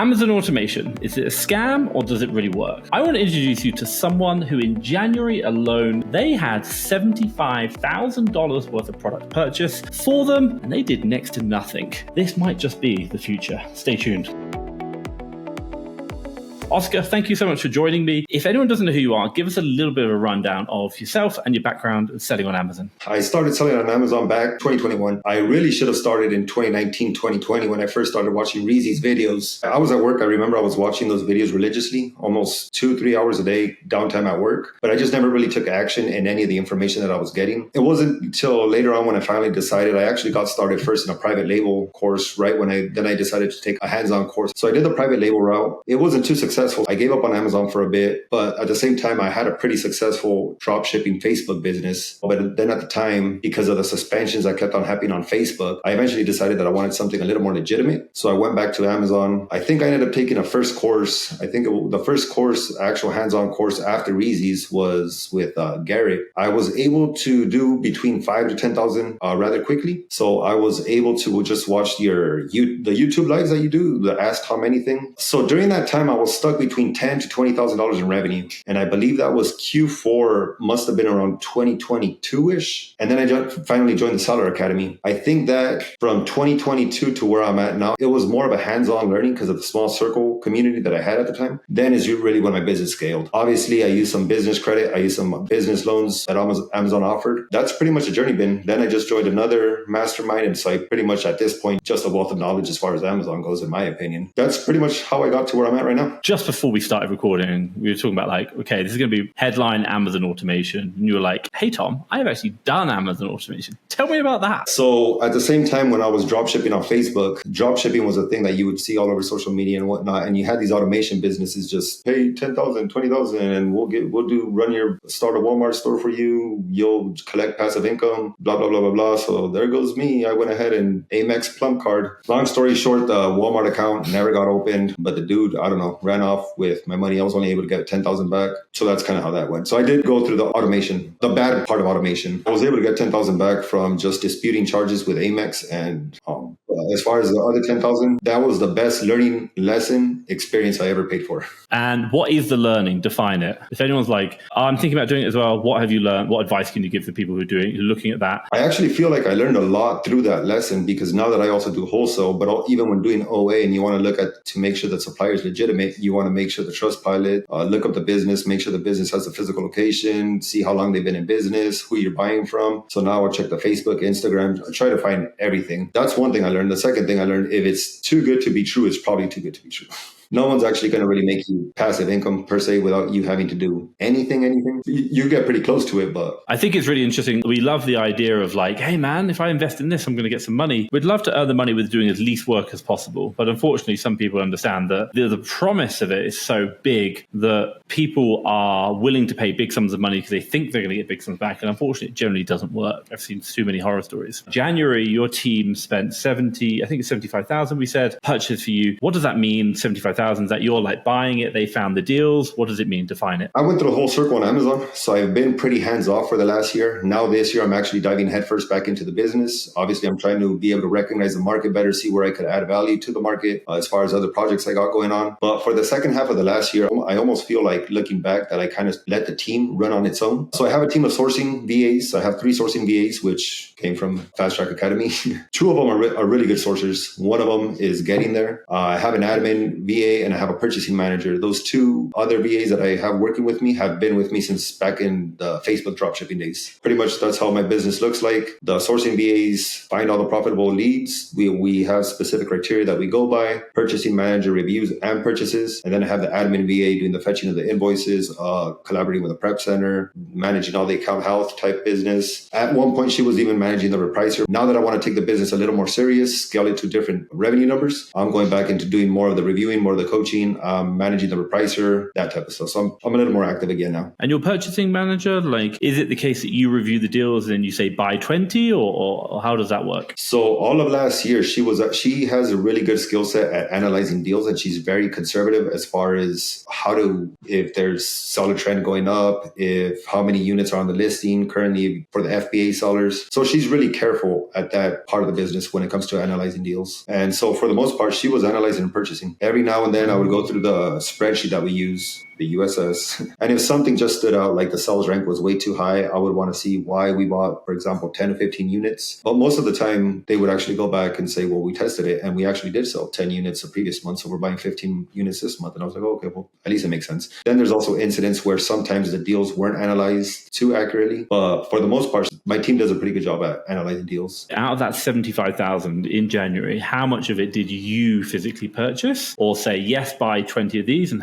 Amazon automation, is it a scam or does it really work? I want to introduce you to someone who in January alone, they had $75,000 worth of product purchase for them and they did next to nothing. This might just be the future. Stay tuned. Oscar, thank you so much for joining me. If anyone doesn't know who you are, give us a little bit of a rundown of yourself and your background in selling on Amazon. I started selling on Amazon back 2021. I really should have started in 2019, 2020 when I first started watching Reezy's videos. I was at work. I remember I was watching those videos religiously, almost 2-3 hours a day, downtime at work. But I just never really took action in any of the information that I was getting. It wasn't until later on when I finally decided. I actually got started first in a private label course, right? Then I decided to take a hands-on course. So I did the private label route. It wasn't too successful. I gave up on Amazon for a bit, but at the same time, I had a pretty successful drop shipping Facebook business. But then at the time, because of the suspensions that kept on happening on Facebook, I eventually decided that I wanted something a little more legitimate. So I went back to Amazon. I think I ended up taking a first course. I think the first course, actual hands-on course after Reezy's was with Garrett. I was able to do between 5,000 to 10,000 rather quickly. So I was able to just watch the YouTube lives that you do, the Ask Tom Anything. So during that time, I was stuck between $10,000 to $20,000 in revenue. And I believe that was Q4, must have been around 2022-ish. And then I finally joined the Seller Academy. I think that from 2022 to where I'm at now, it was more of a hands-on learning because of the small circle community that I had at the time. Then is really when my business scaled. Obviously, I used some business credit. I used some business loans that Amazon offered. That's pretty much the journey been. Then I just joined another mastermind. And so I pretty much at this point, just a wealth of knowledge as far as Amazon goes, in my opinion. That's pretty much how I got to where I'm at right now. Just before we started recording, we were talking about okay, this is going to be headline Amazon automation. And you were like, hey, Tom, I've actually done Amazon automation. Tell me about that. So at the same time, when I was drop shipping on Facebook, drop shipping was a thing that you would see all over social media and whatnot. And you had these automation businesses just pay 10,000, 20,000 and run start a Walmart store for you. You'll collect passive income, blah, blah, blah, blah, blah. So there goes me. I went ahead and Amex Plum card. Long story short, the Walmart account never got opened, but the dude, I don't know, ran off with my money. I was only able to get 10,000 back. So that's kind of how that went. So I did go through the automation, the bad part of automation. I was able to get 10,000 back from just disputing charges with Amex. And as far as the other 10,000, that was the best learning lesson experience I ever paid for. And what is the learning? Define it. If anyone's like, I'm thinking about doing it as well, what have you learned? What advice can you give to people who are looking at that? I actually feel like I learned a lot through that lesson because now that I also do wholesale, but even when doing OA and you want to look at to make sure that supplier is legitimate, you want to make sure the Trustpilot, look up the business, make sure the business has a physical location, see how long they've been in business, who you're buying from. So now I check the Facebook, Instagram, I try to find everything. That's one thing I learned. The second thing I learned, if it's too good to be true, it's probably too good to be true. No one's actually going to really make you passive income per se without you having to do anything. You get pretty close to it, but I think it's really interesting. We love the idea of hey man, if I invest in this, I'm going to get some money. We'd love to earn the money with doing as least work as possible. But unfortunately, some people understand that the promise of it is so big that people are willing to pay big sums of money because they think they're going to get big sums back. And unfortunately, it generally doesn't work. I've seen too many horror stories. January, your team spent 75,000, we said, purchase for you. What does that mean? 75,000? That you're buying it, they found the deals. What does it mean? Define it. I went through the whole circle on Amazon. So I've been pretty hands-off for the last year. Now this year, I'm actually diving headfirst back into the business. Obviously, I'm trying to be able to recognize the market better, see where I could add value to the market as far as other projects I got going on. But for the second half of the last year, I almost feel like looking back that I kind of let the team run on its own. So I have a team of sourcing VAs. I have 3 sourcing VAs, which came from FastTrack Academy. 2 of them are really good sourcers. One of them is getting there. I have an admin VA and I have a purchasing manager. Those 2 other VAs that I have working with me have been with me since back in the Facebook dropshipping days. Pretty much that's how my business looks like. The sourcing VAs find all the profitable leads. We have specific criteria that we go by. Purchasing manager reviews and purchases. And then I have the admin VA doing the fetching of the invoices, collaborating with the prep center, managing all the account health type business. At one point, she was even managing the repricer. Now that I want to take the business a little more serious, scale it to different revenue numbers, I'm going back into doing more of the reviewing, more of the coaching, managing the repricer, that type of stuff. So I'm a little more active again now. And your purchasing manager, is it the case that you review the deals and you say buy 20 or how does that work? So all of last year, she has a really good skill set at analyzing deals and she's very conservative as far as if there's seller trend going up, how many units are on the listing currently for the FBA sellers. So she's really careful at that part of the business when it comes to analyzing deals. And so for the most part, she was analyzing and purchasing. Every now and and then I would go through the spreadsheet that we use, the USS. And if something just stood out, like the sales rank was way too high, I would want to see why we bought, for example, 10 to 15 units. But most of the time, they would actually go back and say, well, we tested it and we actually did sell 10 units the previous month. So we're buying 15 units this month. And I was like, oh, okay, well, at least it makes sense. Then there's also incidents where sometimes the deals weren't analyzed too accurately. But for the most part, my team does a pretty good job at analyzing deals. Out of that 75,000 in January, how much of it did you physically purchase or say, yes, buy 20 of these? And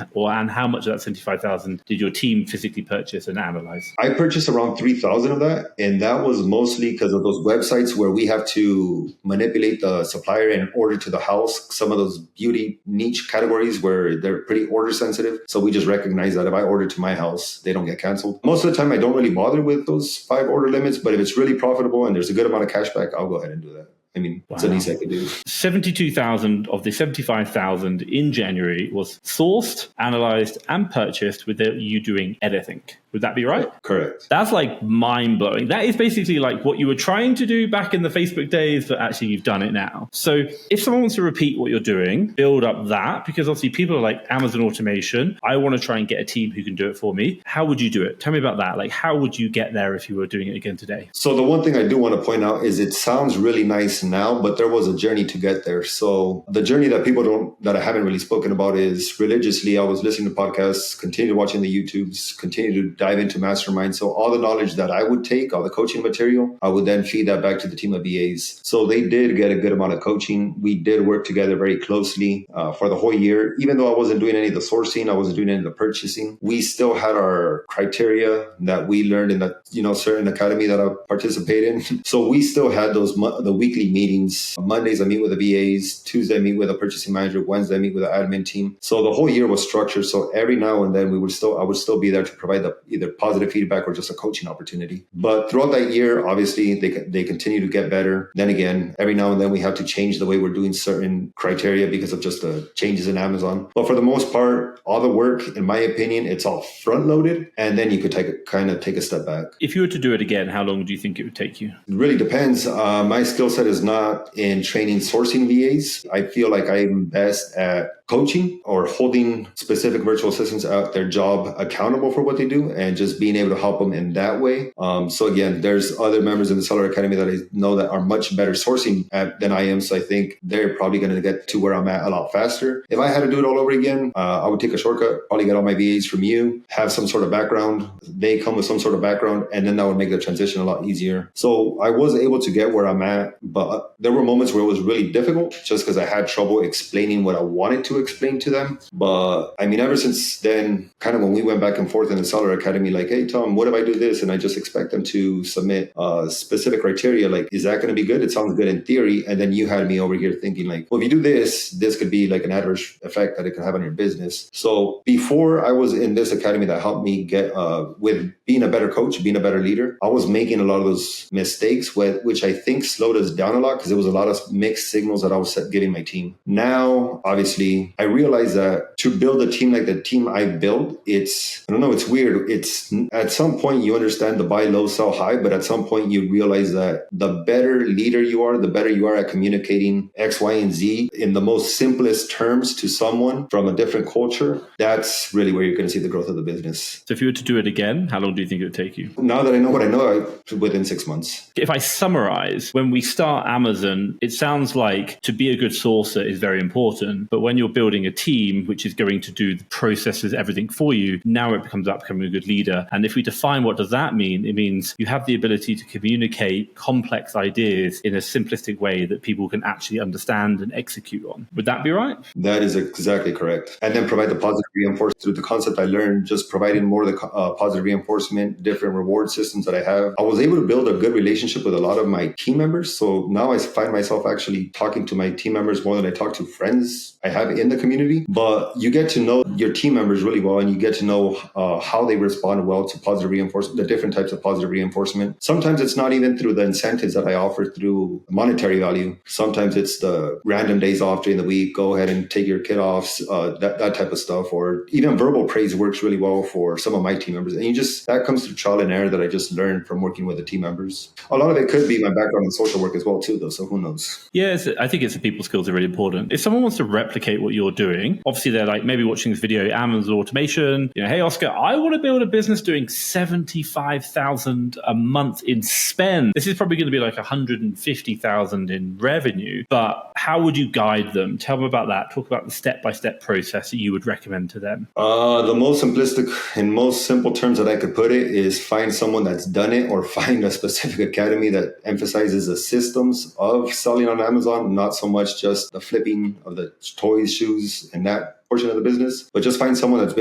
how much of that 75,000 did your team physically purchase and analyze? I purchased around 3,000 of that. And that was mostly because of those websites where we have to manipulate the supplier and order to the house. Some of those beauty niche categories where they're pretty order sensitive. So we just recognize that if I order to my house, they don't get canceled. Most of the time, I don't really bother with those 5 order limits. But if it's really profitable and there's a good amount of cash back, I'll go ahead and do that. I mean, it's the least I could do. 72,000 of the 75,000 in January was sourced, analyzed, and purchased without you doing anything. Would that be right? Correct. That's like mind-blowing. That is basically like what you were trying to do back in the Facebook days, but actually you've done it now. So if someone wants to repeat what you're doing, build up that, because obviously people are like Amazon automation. I want to try and get a team who can do it for me. How would you do it? Tell me about that. Like, how would you get there if you were doing it again today? So the one thing I do want to point out is it sounds really nice now, but there was a journey to get there. So the journey that I haven't really spoken about is religiously, I was listening to podcasts, continued watching the YouTubes, continued to dive into mastermind. So all the knowledge that I would take, all the coaching material, I would then feed that back to the team of VAs. So they did get a good amount of coaching. We did work together very closely for the whole year. Even though I wasn't doing any of the sourcing, I wasn't doing any of the purchasing, we still had our criteria that we learned in that, certain academy that I participate in. So we still had the weekly meetings. Mondays I meet with the VAs, Tuesday I meet with a purchasing manager, Wednesday I meet with the admin team. So the whole year was structured. So every now and then I would still be there to provide either positive feedback or just a coaching opportunity. But throughout that year, obviously they continue to get better. Then again, every now and then we have to change the way we're doing certain criteria because of just the changes in Amazon. But for the most part, all the work, in my opinion, it's all front loaded, and then you could take a step back. If you were to do it again, how long do you think it would take you? It really depends. My skill set is not in training sourcing VAs. I feel like I'm best at coaching or holding specific virtual assistants at their job accountable for what they do and just being able to help them in that way. So again, there's other members in the Seller Academy that I know that are much better sourcing than I am. So I think they're probably going to get to where I'm at a lot faster. If I had to do it all over again, I would take a shortcut, probably get all my VAs from you, have some sort of background. They come with some sort of background, and then that would make the transition a lot easier. So I was able to get where I'm at, but there were moments where it was really difficult just because I had trouble explaining what I wanted to explain to them. But I mean, ever since then, kind of when we went back and forth in the Seller Academy, like, hey, Tom, what if I do this? And I just expect them to submit specific criteria. Like, is that going to be good? It sounds good in theory. And then you had me over here thinking like, well, if you do this, this could be like an adverse effect that it could have on your business. So before I was in this academy that helped me get with being a better coach, being a better leader, I was making a lot of those mistakes, which I think slowed us down a lot because there was a lot of mixed signals that I was giving my team. Now, obviously, I realize that to build a team like the team I built, it's weird. It's at some point you understand the buy low, sell high, but at some point you realize that the better leader you are, the better you are at communicating X, Y, and Z in the most simplest terms to someone from a different culture. That's really where you're going to see the growth of the business. So if you were to do it again, how long do you think it would take you? Now that I know what I know, within 6 months. If I summarize, when we start Amazon, it sounds like to be a good sourcer is very important. But when you're building a team, which is going to do the processes, everything for you, now it becomes about becoming a good leader. And if we define what does that mean, it means you have the ability to communicate complex ideas in a simplistic way that people can actually understand and execute on. Would that be right? That is exactly correct. And then provide the positive reinforcement through the concept I learned, just providing more of the positive reinforcement, different reward systems that I have. I was able to build a good relationship with a lot of my team members. So now I find myself actually talking to my team members more than I talk to friends I have in the community. But you get to know your team members really well, and you get to know how they respond well to positive reinforcement, the different types of positive reinforcement. Sometimes it's not even through the incentives that I offer through monetary value. Sometimes it's the random days off during the week, go ahead and take your kid off, that type of stuff. Or even verbal praise works really well for some of my team members. And that comes through trial and error that I just learned from working with the team members. A lot of it could be my background in social work as well too, though. So who knows? Yeah, I think it's the people skills are really important. If someone wants to replicate what you're doing. Obviously, they're like maybe watching this video, Amazon automation. Hey, Oscar, I want to build a business doing 75,000 a month in spend. This is probably going to be like 150,000 in revenue. But how would you guide them? Tell them about that. Talk about the step-by-step process that you would recommend to them. The most simplistic and most simple terms that I could put it is find someone that's done it, or find a specific academy that emphasizes the systems of selling on Amazon, not so much just the flipping of the toys, shoes, and that portion of the business, but just find someone that's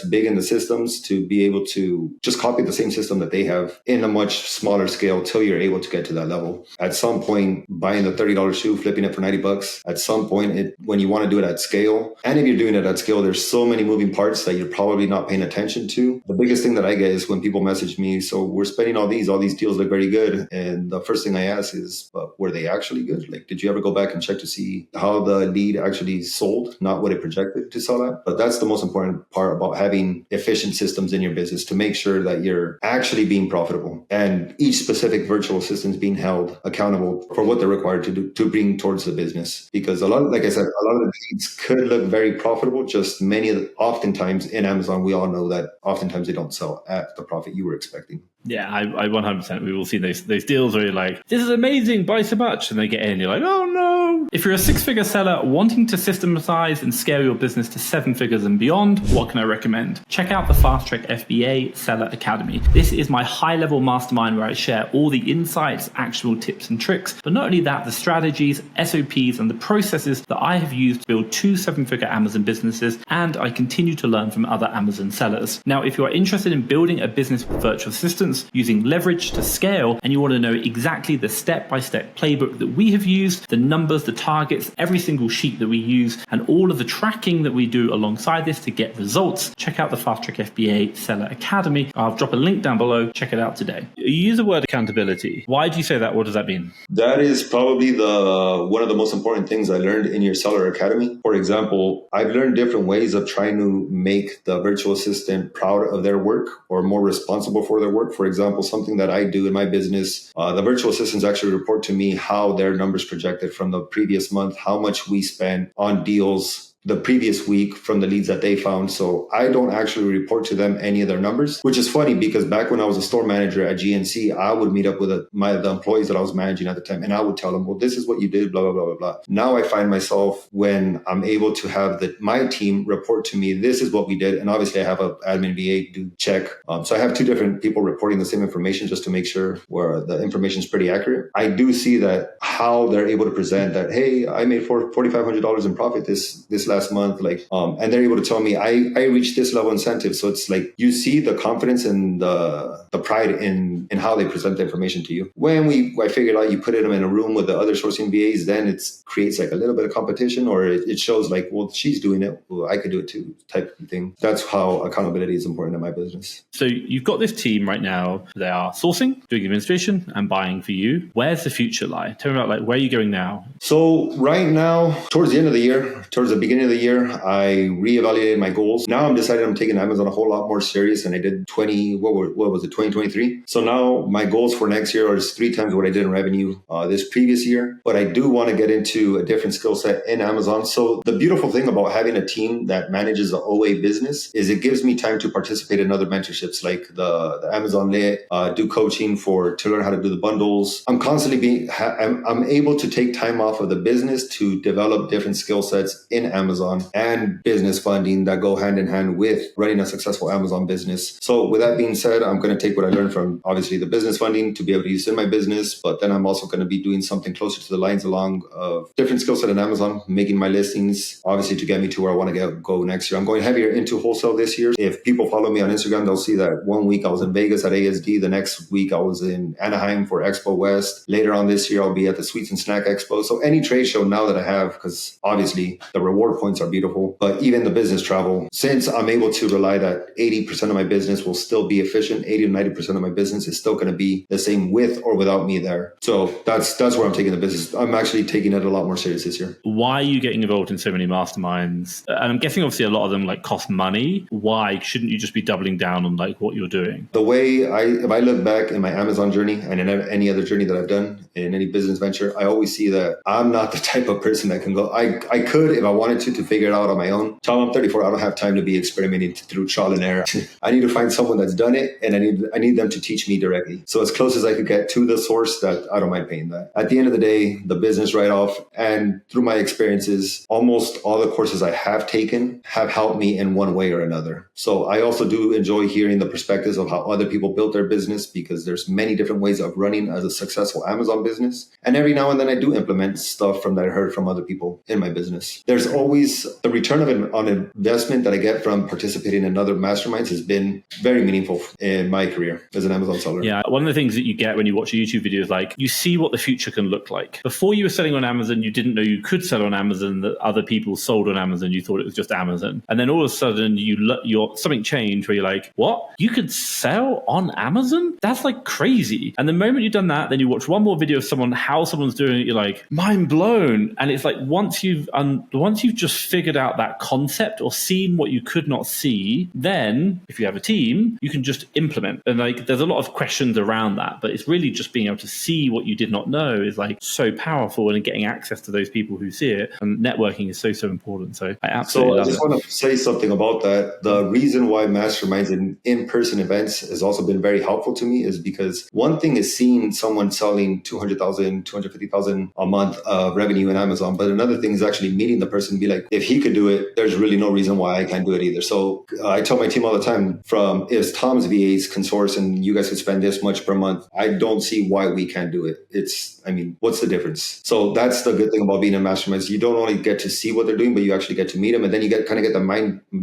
big in the systems to be able to just copy the same system that they have in a much smaller scale till you're able to get to that level. At some point, buying the $30 shoe, flipping it for $90. At some point, when you want to do it at scale, and if you're doing it at scale, there's so many moving parts that you're probably not paying attention to. The biggest thing that I get is when people message me, so we're spending all these deals look very good. And the first thing I ask is, but were they actually good? Like, did you ever go back and check to see how the lead actually sold, not what it projected to sell at? But that's the most important part about having efficient systems in your business, to make sure that you're actually being profitable and each specific virtual assistant is being held accountable for what they're required to do to bring towards the business. Because like I said, a lot of the leads could look very profitable, just oftentimes in Amazon, we all know that oftentimes they don't sell at the profit you were expecting. Yeah, I 100%. We've all seen those deals where you're like, this is amazing, buy so much. And they get in, you're like, oh no. If you're a 6-figure seller wanting to systematize and scale your business to 7 figures and beyond, what can I recommend? Check out the FastTrackFBA Seller Academy. This is my high-level mastermind where I share all the insights, actionable tips and tricks, but not only that, the strategies, SOPs, and the processes that I have used to build 2 7-figure Amazon businesses, and I continue to learn from other Amazon sellers. Now, if you are interested in building a business with virtual assistants, using leverage to scale, and you want to know exactly the step-by-step playbook that we have used, the numbers, the targets, every single sheet that we use, and all of the tracking that we do alongside this to get results, check out the FastTrackFBA Seller Academy. I'll drop a link down below. Check it out today. You use the word accountability. Why do you say that? What does that mean? That is probably one of the most important things I learned in your Seller Academy. For example, I've learned different ways of trying to make the virtual assistant proud of their work or more responsible for their work. For example, something that I do in my business, the virtual assistants actually report to me how their numbers projected from the previous month, how much we spent on deals the previous week from the leads that they found. So I don't actually report to them any of their numbers, which is funny because back when I was a store manager at GNC, I would meet up with the employees that I was managing at the time, and I would tell them, well, this is what you did, blah, blah, blah, blah, blah. Now I find myself, when I'm able to have my team report to me, this is what we did. And obviously I have an admin VA do check. So I have 2 different people reporting the same information just to make sure where the information is pretty accurate. I do see that how they're able to present that, hey, I made $4,500 in profit this last month, and they're able to tell me I reached this level incentive. So it's like you see the confidence and the pride in how they present the information to you. When I figured out you put them in a room with the other sourcing VAs, then it creates like a little bit of competition, or it shows like, well, she's doing it, well, I could do it too, type of thing. That's how accountability is important in my business. So you've got this team right now. They are sourcing, doing administration, and buying for you. Where's the future lie? Tell me about where are you going now? So right now, towards the beginning of the year, I reevaluated my goals. Now I'm deciding I'm taking Amazon a whole lot more serious than I did 2023. So now my goals for next year are 3 times what I did in revenue this previous year. But I do want to get into a different skill set in Amazon. So the beautiful thing about having a team that manages the OA business is it gives me time to participate in other mentorships like the Amazon Lit, do coaching to learn how to do the bundles. I'm constantly I'm able to take time off of the business to develop different skill sets in Amazon and business funding that go hand in hand with running a successful Amazon business. So with that being said, I'm going to take what I learned from obviously the business funding to be able to use in my business, but then I'm also going to be doing something closer to the lines along of different skill set in Amazon, making my listings obviously to get me to where I want to go next year. I'm going heavier into wholesale this year. If people follow me on Instagram, they'll see that one week I was in Vegas at ASD. The next week I was in Anaheim for Expo West. Later on this year, I'll be at the Sweets and Snack Expo. So any trade show now that I have, because obviously the reward points are beautiful, but even the business travel, since I'm able to rely that 80% of my business will still be efficient, 80 to 90% of my business is still going to be the same with or without me there. So that's where I'm taking the business. I'm actually taking it a lot more serious this year. Why are you getting involved in so many masterminds? And I'm guessing obviously a lot of them cost money. Why shouldn't you just be doubling down on what you're doing? The way if I look back in my Amazon journey and in any other journey that I've done in any business venture, I always see that I'm not the type of person that can go. I could if I wanted to figure it out on my own. Tom, I'm 34. I don't have time to be experimenting through trial and error. I need to find someone that's done it, and I need them to teach me directly. So as close as I could get to the source, that I don't mind paying that. At the end of the day, the business write-off and through my experiences, almost all the courses I have taken have helped me in one way or another. So I also do enjoy hearing the perspectives of how other people built their business, because there's many different ways of running as a successful Amazon business. And every now and then I do implement stuff from that I heard from other people in my business. There's always the return on investment that I get from participating in other masterminds has been very meaningful in my career as an Amazon seller. Yeah, one of the things that you get when you watch a YouTube video is like, you see what the future can look like. Before you were selling on Amazon, you didn't know you could sell on Amazon, that other people sold on Amazon. You thought it was just Amazon. And then all of a sudden something changed where you're like, what? You could sell on Amazon? That's like crazy. And the moment you've done that, then you watch one more video of how someone's doing it, you're like, mind blown. And it's like, once you've just figured out that concept or seen what you could not see, then if you have a team, you can just implement. And like, there's a lot of questions around that, but it's really just being able to see what you did not know is like so powerful, and getting access to those people who see it. And networking is so important. So I absolutely love it. I just want to say something about that. The reason why masterminds and in-person events has also been very helpful to me is because one thing is seeing someone selling 200,000, 250,000 a month of revenue in Amazon. But another thing is actually meeting the person and be like, if he could do it, there's really no reason why I can't do it either. So I tell my team all the time, if Tom's VAs can source and you guys could spend this much per month, I don't see why we can't do it. What's the difference? So that's the good thing about being in masterminds. You don't only get to see what they're doing, but you actually get to meet them. And then you get the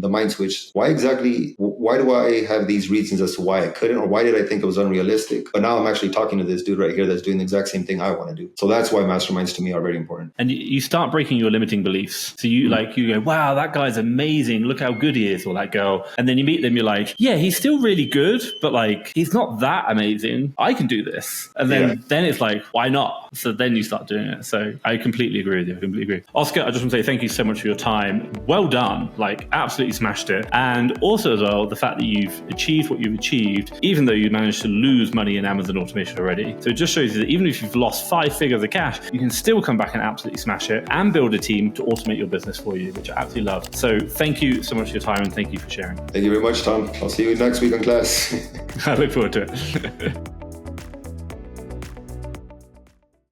mind switch. Why do I have these reasons as to why I couldn't, or why did I think it was unrealistic? But now I'm actually talking to this dude right here that's doing the exact same thing I want to do. So that's why masterminds to me are very important. And you start breaking your limiting beliefs. So you go, wow, that guy's amazing. Look how good he is, or that girl. And then you meet them, you're like, yeah, he's still really good, but like, he's not that amazing. I can do this. And then it's like, why not? So then you start doing it. So I completely agree with you. I completely agree. Oscar, I just want to say thank you so much for your time. Well done. Like, absolutely smashed it. And also as well, the fact that you've achieved what you've achieved, even though you managed to lose money in Amazon automation already. So it just shows you that even if you've lost 5 figures of cash, you can still come back and absolutely smash it and build a team to automate your business for you, which I absolutely love. So thank you so much for your time, and thank you for sharing. Thank you very much, Tom. I'll see you next week in class. I look forward to it.